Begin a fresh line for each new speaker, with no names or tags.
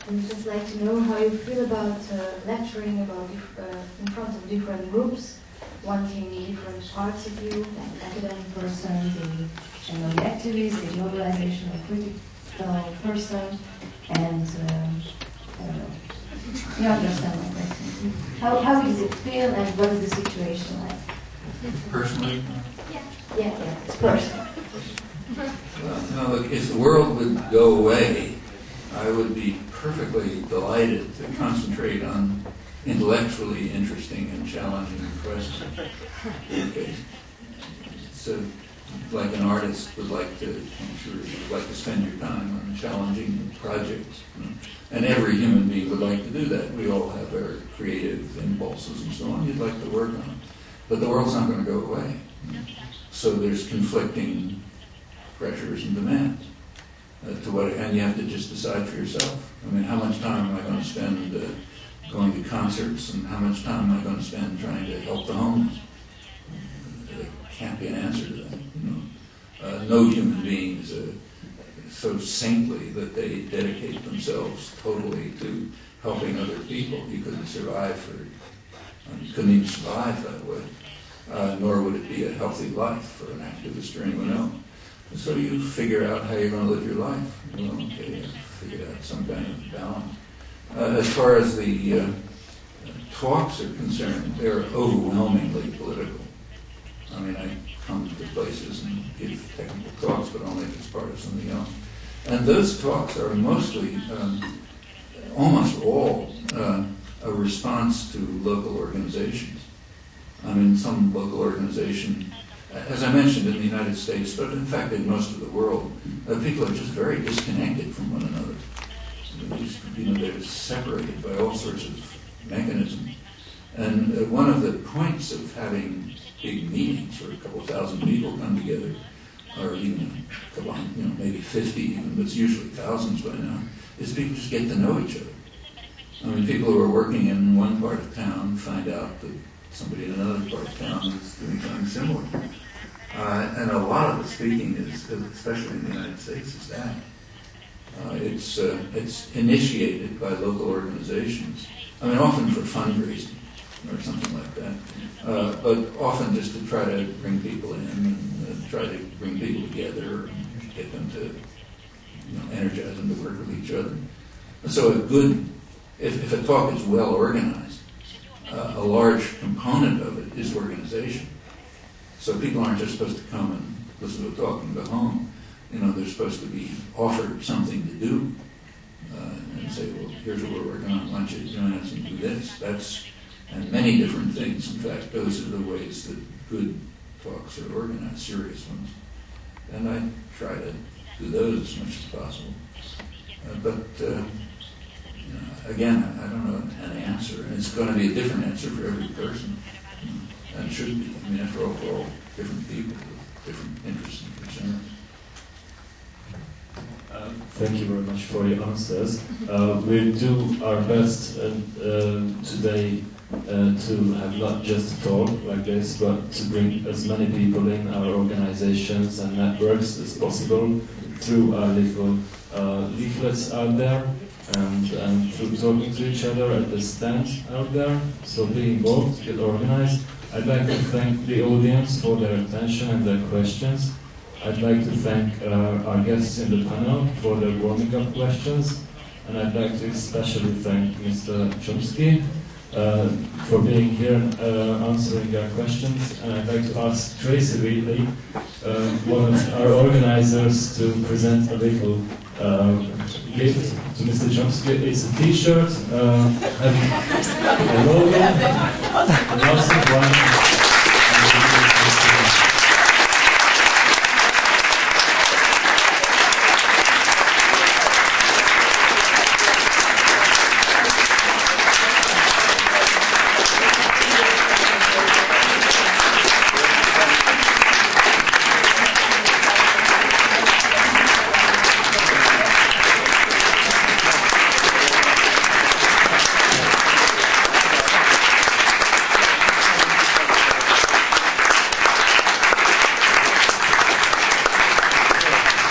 I'd just like to know how you feel about lecturing about in front of different groups, wanting different parts of you, like academic person, the activist, the globalization, the critical person, and I don't know. You understand my question. How does it feel, and what is the situation like?
Personally?
Yeah, it's personal.
Well, no, look, if the world would go away, I would be perfectly delighted to concentrate on intellectually interesting and challenging questions. Okay. So, like an artist would like to, I'm sure you'd like to spend your time on challenging projects. You know? And every human being would like to do that. We all have our creative impulses and so on. You'd like to work on them. But the world's not going to go away. So there's conflicting pressures and demands. And you have to just decide for yourself. I mean, how much time am I going to spend going to concerts, and how much time am I going to spend trying to help the homeless? There can't be an answer to that. You know? No human being is so saintly that they dedicate themselves totally to helping other people. You couldn't survive you couldn't even survive that way. Nor would it be a healthy life for an activist or anyone else. So you figure out how you're going to live your life. Well, okay, figure out some kind of balance. As far as the talks are concerned, they're overwhelmingly political. I mean, I come to places and give technical talks, but only if it's part of something else. And those talks are mostly, almost all, a response to local organizations. I mean, some local organization, as I mentioned in the United States, but in fact in most of the world, people are just very disconnected from one another. They're separated by all sorts of mechanisms. And one of the points of having big meetings where a couple thousand people come together, or even a couple, maybe 50 even, but it's usually thousands by now, is people just get to know each other. I mean, people who are working in one part of town find out that somebody in another part of town is doing something similar. And a lot of the speaking is, especially in the United States, is that. It's initiated by local organizations. I mean, often for fundraising or something like that, but often just to try to bring people in and try to bring people together and get them to, energize them to work with each other. So if a talk is well organized, a large component of it is organization. So people aren't just supposed to come and listen to a talk and go home. They're supposed to be offered something to do and say, well, here's what we're working on. Why don't you join us and do this? And many different things. In fact, those are the ways that good talks are organized, serious ones. And I try to do those as much as possible. Again, I don't know an answer. And it's going to be a different answer for every person. And it should be. I mean, after all, we're all different people with different interests and concerns.
Thank you very much for your answers. We'll do our best today to have not just a talk like this, but to bring as many people in our organizations and networks as possible through our little leaflets out there and through talking to each other at the stand out there. So be involved, get organized. I'd like to thank the audience for their attention and their questions. I'd like to thank our guests in the panel for their warming up questions, and I'd like to especially thank Mr. Chomsky for being here answering our questions, and I'd like to ask Tracy Wheatley, one of our organizers, to present a little gift to Mr. Chomsky. It's a t-shirt, having a logo, an awesome one.